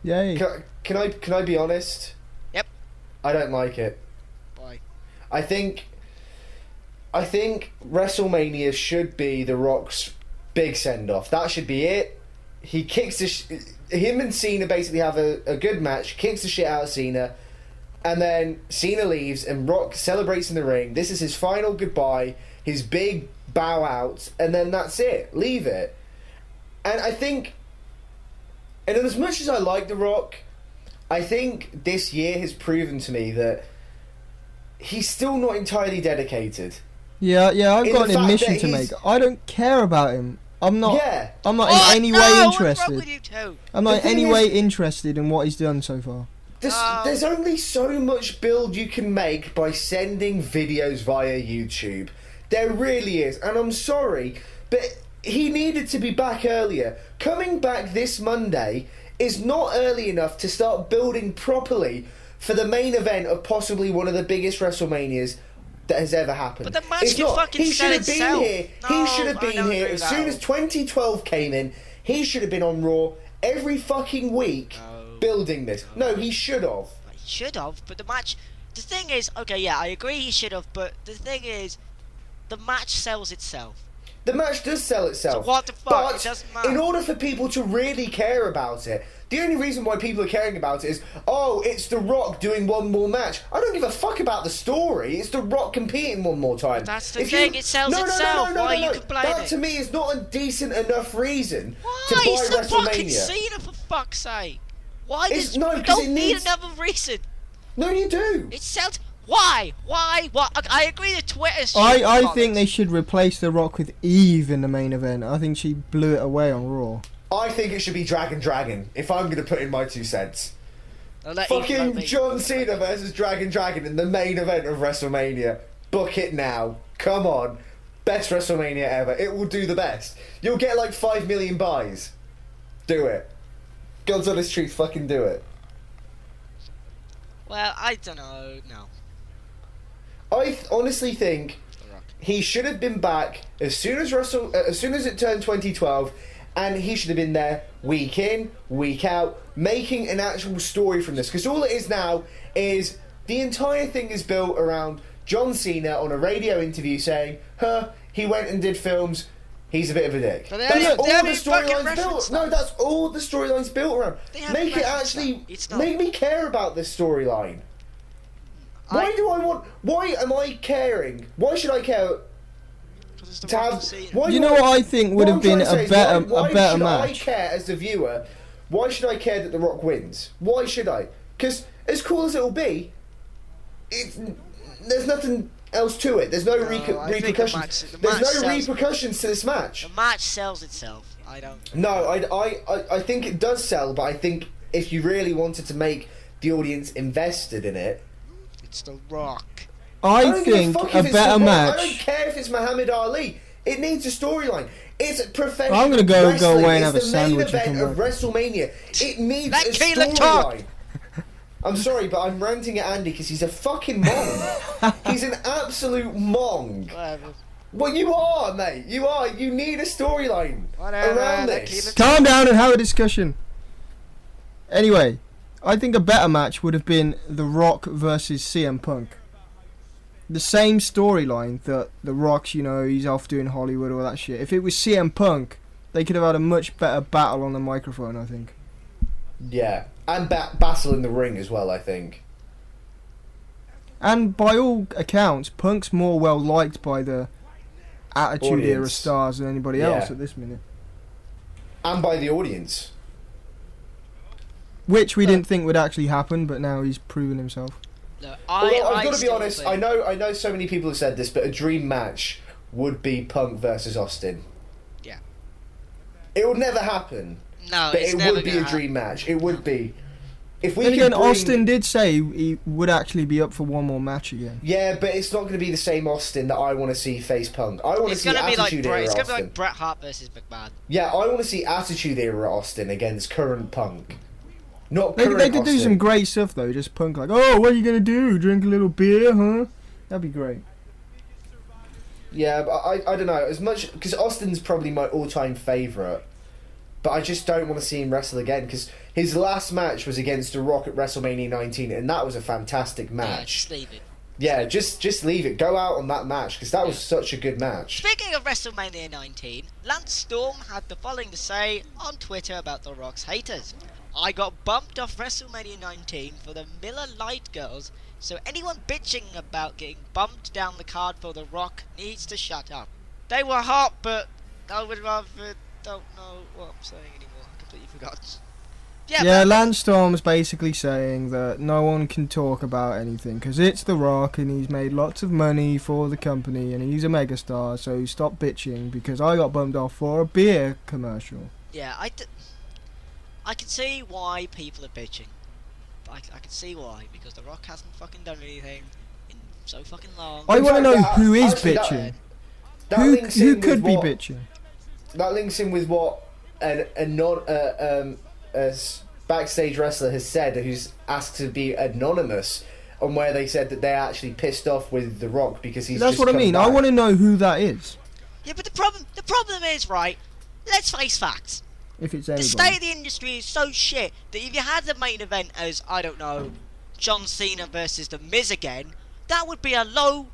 S2: Yay.
S3: Can I be honest?
S1: Yep.
S3: I don't like it.
S1: Why?
S3: I think WrestleMania should be The Rock's big send-off. That should be it. He kicks him and Cena basically have a good match, kicks the shit out of Cena, and then Cena leaves and Rock celebrates in the ring. This is his final goodbye, his big bow out, and then that's it. Leave it. And I think, and as much as I like The Rock, I think this year has proven to me that he's still not entirely dedicated.
S2: Yeah, I've got an admission to make. I don't care about him. I'm not.
S3: Yeah.
S2: I'm not in any way interested.
S1: What's wrong with you two?
S2: I'm not in any way interested in what he's done so far.
S3: There's only so much build you can make by sending videos via YouTube. There really is, and I'm sorry, but he needed to be back earlier. Coming back this Monday is not early enough to start building properly for the main event of possibly one of the biggest WrestleManias that has ever happened.
S1: But the match can fucking sell itself.
S3: He should have been here as soon as 2012 came in. He should have been on Raw every fucking week building this. No, he should have.
S1: He should have, but the match... The thing is, okay, yeah, I agree he should have, but the thing is, the match sells itself.
S3: The match does sell itself.
S1: So what the fuck?
S3: But
S1: it doesn't matter.
S3: in order for people to really care about it, the only reason why people are caring about it is, oh, it's The Rock doing one more match. I don't give a fuck about the story. It's The Rock competing one more time.
S1: That's the thing. It sells itself. Why are you complaining?
S3: That to me is not a decent enough reason to
S1: Why?
S3: buy
S1: It's the
S3: WrestleMania.
S1: fucking Cena, for fuck's sake. Why does...
S3: No,
S1: you
S3: 'cause
S1: don't
S3: it
S1: need
S3: needs-
S1: another reason.
S3: No, you do.
S1: It sells... Why? What? I agree with Twitter's...
S2: I think they should replace The Rock with Eve in the main event. I think she blew it away on Raw.
S3: I think it should be Dragon, if I'm going to put in my 2 cents.
S1: I'll let you vote
S3: Fucking
S1: me.
S3: John Cena versus Dragon in the main event of WrestleMania. Book it now. Come on. Best WrestleMania ever. It will do the best. You'll get like 5 million buys. Do it. God's honest truth, fucking do it.
S1: Well, I don't know. No.
S3: I honestly think
S1: The Rock.
S3: he should have been back as soon as it turned 2012, and he should have been there week in, week out, making an actual story from this. Because all it is now is the entire thing is built around John Cena on a radio interview saying, he went and did films, he's a bit of a dick.
S1: But they
S3: That's
S1: haven't-
S3: all
S1: they
S3: the
S1: haven't fucking
S3: storylines built.
S1: referenced
S3: No,
S1: that.
S3: that's all the storylines built around.
S1: They haven't
S3: Make it
S1: referenced
S3: actually
S1: that. It's not-
S3: make me care about this storyline. Why am I caring? Why should I care?
S1: Because it's The
S3: To
S1: Rock
S3: have,
S1: and Cena.
S3: why
S2: You
S3: do
S2: know
S3: I-
S2: what I think would
S3: what
S2: have
S3: I'm trying
S2: been
S3: to say
S2: a
S3: is
S2: better
S3: why
S2: better
S3: should I
S2: match?
S3: care as the viewer? Why should I care that The Rock wins? Why should I? Because as cool as it'll be, there's nothing else to it. There's no
S1: I think the
S3: repercussions.
S1: match- the
S3: There's
S1: match
S3: no
S1: sells-
S3: repercussions to this match.
S1: The match sells itself. I don't...
S3: No, I think it does sell, but I think if you really wanted to make the audience invested in it,
S1: It's The Rock.
S2: I
S3: don't give
S2: think
S3: fuck
S2: a
S3: if it's
S2: better
S3: The Rock. I don't
S2: match.
S3: care if it's Muhammad Ali. It needs a storyline. It's professional.
S2: I'm gonna go
S3: wrestling.
S2: away and have a
S3: It's the main
S2: sandwich and
S3: event
S2: come
S3: of
S2: back.
S3: WrestleMania. It needs
S1: Let
S3: a
S1: Caleb talk.
S3: storyline. I'm sorry, but I'm ranting at Andy because he's a fucking mong. He's an absolute mong.
S1: Whatever.
S3: Well, you are, mate. You are. You need a storyline
S1: Whatever,
S3: around
S1: let
S3: this.
S1: Caleb-
S2: Calm down and have a discussion. Anyway, I think a better match would have been The Rock versus CM Punk. The same storyline that The Rock's, he's off doing Hollywood, all that shit. If it was CM Punk, they could have had a much better battle on the microphone, I think.
S3: Yeah, and battle in the ring as well. I think.
S2: And by all accounts, Punk's more well liked by the Attitude Era
S3: Audience.
S2: stars than anybody
S3: Yeah.
S2: else at this minute.
S3: And by the audience.
S2: Which we didn't think would actually happen, but now he's proven himself.
S1: Look,
S3: Although I've got to be
S1: still
S3: honest.
S1: think-
S3: I know so many people have said this, but a dream match would be Punk versus Austin.
S1: Yeah.
S3: It would never happen,
S1: No,
S3: but
S1: it's
S3: it
S1: never
S3: would be
S1: gonna
S3: a dream match. It would be. If we
S2: Then
S3: could
S2: again,
S3: bring-
S2: Austin did say he would actually be up for one more match again.
S3: Yeah, but it's not going to be the same Austin that I want to see face Punk. I want to
S1: It's
S3: see
S1: gonna be like
S3: Attitude Era
S1: It's gonna be
S3: Austin.
S1: like Bret Hart versus McMahon.
S3: Yeah, I want to see Attitude Era Austin against current Punk. Not
S2: They
S3: current
S2: could do
S3: Austin.
S2: some great stuff though. Just Punk like, oh, what are you gonna do? Drink a little beer, huh? That'd be great.
S3: Yeah, but I don't know. As much because Austin's probably my all-time favourite, but I just don't want to see him wrestle again because his last match was against The Rock at WrestleMania 19, and that was a fantastic
S1: Yeah,
S3: match.
S1: just leave it.
S3: Yeah, just leave it. Go out on that match because that was such a good match.
S1: Speaking of WrestleMania 19, Lance Storm had the following to say on Twitter about The Rock's haters. I got bumped off WrestleMania 19 for the Miller Lite girls, so anyone bitching about getting bumped down the card for The Rock needs to shut up. They were hot, but I would rather don't know what I'm saying anymore. I completely forgot.
S2: Yeah, Lance Storm's basically saying that no one can talk about anything because it's The Rock and he's made lots of money for the company and he's a megastar, so stop bitching because I got bummed off for a beer commercial.
S1: Yeah, I can see why people are bitching. I can see why, because The Rock hasn't fucking done anything in so fucking long.
S2: I want to know who is
S3: actually,
S2: bitching.
S3: That
S2: Who could be bitching?
S3: That links in with what a backstage wrestler has said, who's asked to be anonymous, on where they said that they're actually pissed off with The Rock because he's.
S2: That's
S3: just
S2: what I
S3: come
S2: mean.
S3: back.
S2: I want to know who that is.
S1: Yeah, but the problem is, right, let's face facts.
S2: If it's
S1: The
S2: anybody.
S1: state of the industry is so shit that if you had the main event as, I don't know, John Cena versus The Miz again, that would be a lower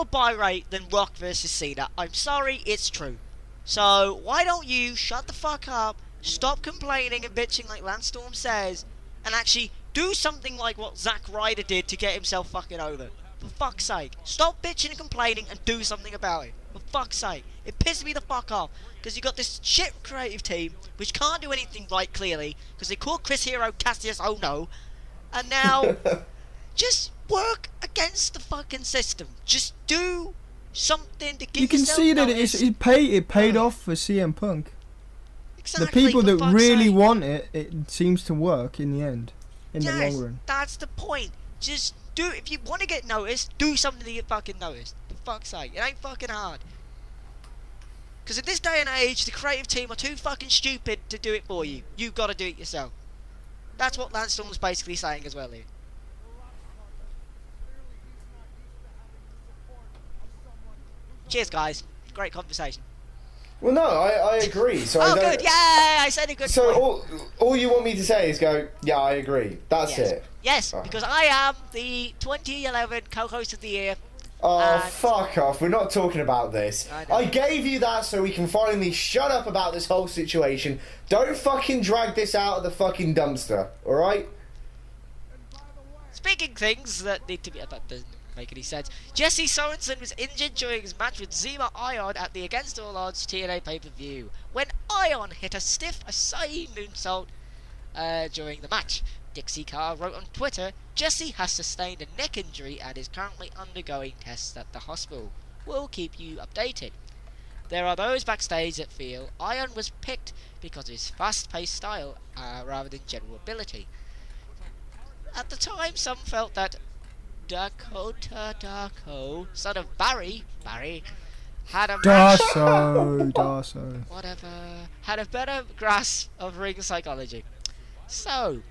S1: buy rate than Rock versus Cena. I'm sorry, it's true. So why don't you shut the fuck up, stop complaining and bitching like Lance Storm says, and actually do something like what Zack Ryder did to get himself fucking over. For fuck's sake, stop bitching and complaining and do something about it. For fuck's sake, it pisses me the fuck off because you got this shit creative team which can't do anything right clearly because they call Chris Hero Kassius Ohno, and now just work against the fucking system. Just do something to give
S2: You can
S1: yourself
S2: see that
S1: notice.
S2: it paid off for CM Punk.
S1: Exactly,
S2: The people
S1: for
S2: that
S1: fuck's
S2: really
S1: sake.
S2: want it, it seems to work in the end, in the
S1: Yes,
S2: long run.
S1: that's the point. Just do, if you want to get noticed, do something to get fucking noticed. For fuck's sake, it ain't fucking hard. Because in this day and age, the creative team are too fucking stupid to do it for you. You've got to do it yourself. That's what Lance Storm's basically saying as well here. Cheers, guys. Great conversation.
S3: Well, no, I agree. So I
S1: Oh,
S3: don't,
S1: good. Yeah, I said a good
S3: So
S1: point.
S3: all you want me to say is go, yeah, I agree. That's
S1: Yes.
S3: it.
S1: Yes,
S3: Oh.
S1: because I am the 2011 co-host of the year.
S3: Oh,
S1: And-
S3: fuck off. We're not talking about this.
S1: I know.
S3: I gave you that so we can finally shut up about this whole situation. Don't fucking drag this out of the fucking dumpster, alright?
S1: Speaking things that need to be, that doesn't make any sense. Jesse Sorensen was injured during his match with Zema Ion at the Against All Odds TNA pay-per-view when Ion hit a stiff Asai moonsault during the match. Dixie Carr wrote on Twitter, Jesse has sustained a neck injury and is currently undergoing tests at the hospital. We'll keep you updated. There are those backstage that feel Ion was picked because of his fast-paced style rather than general ability. At the time, some felt that Dakota Darko, son of Barry, had a match,
S2: Darso.
S1: whatever, had a better grasp of ring psychology. So,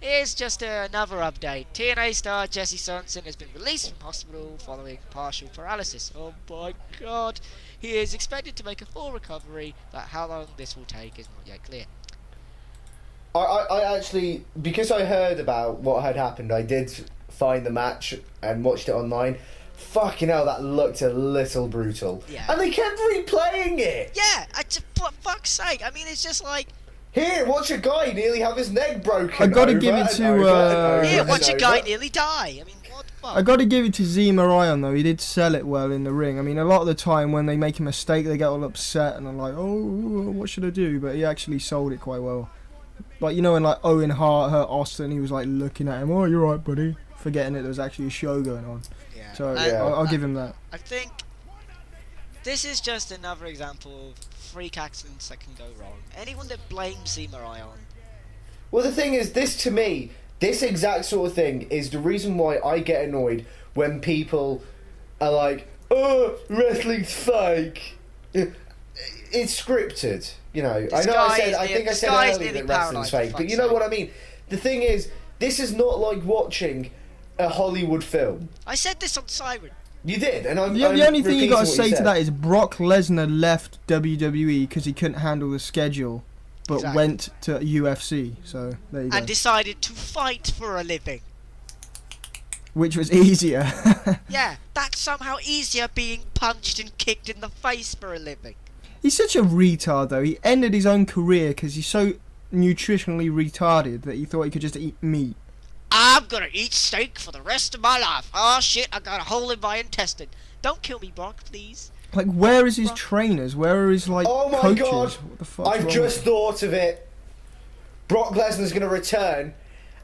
S1: here's just another update. TNA star Jesse Sorensen has been released from hospital following partial paralysis. Oh my god. He is expected to make a full recovery, but how long this will take is not yet clear.
S3: I actually, because I heard about what had happened, I did find the match and watched it online. Fucking hell, that looked a little brutal.
S1: Yeah.
S3: And they kept replaying it.
S1: Yeah, for fuck's sake. I mean, it's just like,
S3: Here, watch a guy nearly have his neck broken.
S2: I gotta
S3: over
S2: give it
S3: and
S2: to,
S3: over and over
S1: here,
S3: and
S1: watch a guy
S3: over.
S1: nearly die. I mean, what the fuck?
S2: I got to give it to Zema Ion though. He did sell it well in the ring. I mean, a lot of the time when they make a mistake, they get all upset and are like, "Oh, what should I do?" But he actually sold it quite well. Like, you know, when like Owen Hart hurt Austin, he was like looking at him, "Oh, you're right, buddy," forgetting that there was actually a show going on.
S1: Yeah.
S2: So
S3: Yeah.
S2: I'll give him that.
S1: I think this is just another example of freak accidents that can go wrong. Anyone that blames Zema Ion.
S3: Well, the thing is, this to me, this exact sort of thing is the reason why I get annoyed when people are like, "Oh, wrestling's fake. It's scripted." You know, I think I said earlier that wrestling's fake, but you know what I mean. The thing is, this is not like watching a Hollywood film.
S1: I said this on Siren.
S3: You did, and I'm.
S2: The only thing you got to say to
S3: said.
S2: that is Brock Lesnar left WWE because he couldn't handle the schedule, but
S1: Exactly.
S2: went to UFC. So there you go.
S1: And decided to fight for a living.
S2: which was easier.
S1: Yeah, that's somehow easier being punched and kicked in the face for a living.
S2: He's such a retard, though. He ended his own career because he's so nutritionally retarded that he thought he could just eat meat.
S1: I'm gonna eat steak for the rest of my life. Oh shit, I got a hole in my intestine. Don't kill me, Brock, please.
S2: Like, where is his trainers? Where are his, like,
S3: Oh my
S2: coaches?
S3: god!
S2: What the fuck's
S3: I've
S2: wrong
S3: just
S2: with
S3: thought of it. Brock Lesnar's going to return,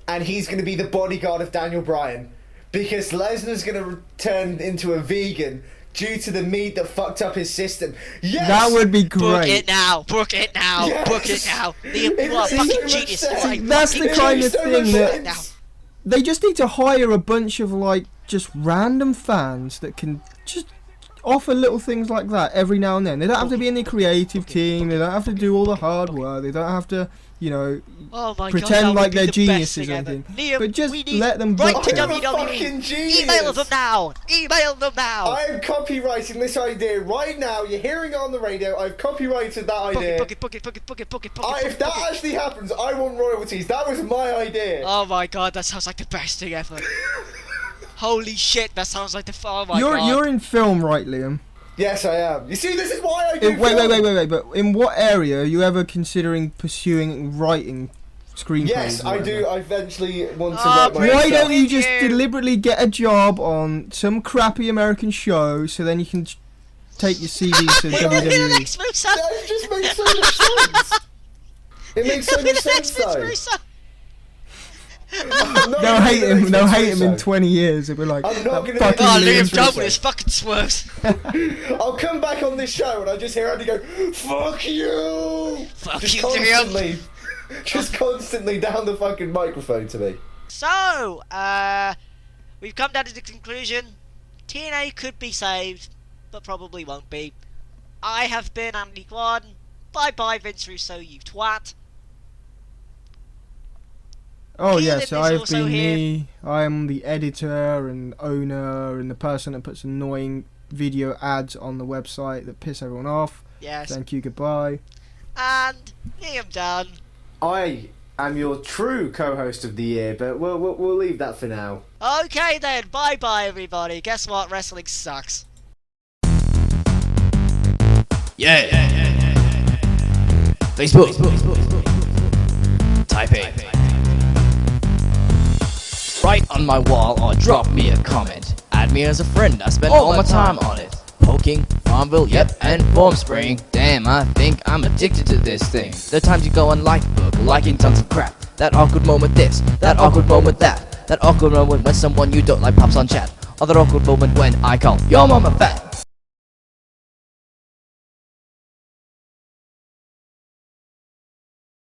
S3: and he's going to be the bodyguard of Daniel Bryan, because Lesnar's going to turn into a vegan due to the meat that fucked up his system. Yes!
S2: That would be
S1: Book
S2: great.
S1: it now. Book it now.
S3: Yes!
S1: Book it now. Liam,
S3: It
S1: you are a
S3: makes so
S1: fucking
S3: much
S1: genius.
S3: sense.
S1: You are a
S2: That's the
S1: fucking
S2: kind of
S3: so
S1: genius.
S2: thing
S3: much
S2: that
S1: Now.
S3: sense.
S2: they just need to hire a bunch of, like, just random fans that can just offer little things like that every now and then. They don't have to be in the creative team. They don't have to do all the hard work. They don't have to, you know,
S1: Oh my
S2: pretend
S1: God, that
S2: like
S1: would be
S2: they're
S1: the best
S2: geniuses
S1: thing
S2: or
S1: ever.
S2: anything.
S1: Liam,
S2: But just
S1: we need
S2: let them
S1: right
S2: book
S1: to
S2: them.
S3: I'm a fucking
S1: WWE.
S3: genius.
S1: Email them now. Email them now.
S3: I am copywriting this idea right now. You're hearing it on the radio. I've copyrighted that idea.
S1: Book it.
S3: If that actually happens, I want royalties. That was my idea.
S1: Oh my God, that sounds like the best thing ever. Holy shit, that sounds like the oh my
S2: You're
S1: God.
S2: you're in film, right, Liam?
S3: Yes, I am. You see, this is why I do
S2: Wait.
S3: film.
S2: But in what area are you ever considering pursuing writing screenplays?
S3: Yes,
S2: or
S3: I
S2: whatever?
S3: do. I eventually want to
S1: Oh,
S3: write my own
S2: Why
S3: stuff.
S2: don't you just
S1: you.
S2: deliberately get a job on some crappy American show so then you can take your CV to
S1: You're the
S2: WWE?
S1: next Russo.
S3: That just makes so much sense. It makes so
S1: You're
S3: much
S1: the next
S3: sense, though.
S1: Russo.
S3: I'm not
S2: They'll
S3: gonna
S2: hate
S3: be the
S2: him.
S3: next
S2: They'll
S3: Vince
S2: hate him in
S3: Russo.
S2: 20 years. They'll be like,
S3: I'm not
S2: "That
S3: gonna be
S2: fucking
S1: Oh,
S3: Liam
S1: Liam,
S2: Liam's
S1: done
S3: Russo.
S1: with his fucking swerves.
S3: I'll come back on this show and I just hear Andy go, "Fuck you!"
S1: Fuck
S3: Just
S1: you, Liam.
S3: constantly, just constantly down the fucking microphone to me.
S1: So, we've come down to the conclusion. TNA could be saved, but probably won't be. I have been Andy Quad. Bye bye, Vince Russo, you twat.
S2: Oh
S1: Keelan
S2: yes,
S1: is
S2: I've
S1: also
S2: been
S1: here.
S2: me. I am the editor and owner and the person that puts annoying video ads on the website that piss everyone off.
S1: Yes.
S2: Thank you, goodbye.
S1: And Liam Dunn.
S3: I am your true co-host of the year, but we'll leave that for now.
S1: Okay then, bye bye everybody. Guess what? Wrestling sucks.
S4: Facebook. Type it. Write on my wall or drop me a comment. Add me as a friend, I spend all my time on it. Poking, Farmville, yep, and Formspring. Damn, I think I'm addicted to this thing. The times you go on Likebook, liking tons of crap. That awkward moment this, that awkward moment that. That awkward moment when someone you don't like pops on chat. Or that awkward moment when I call your mama fat.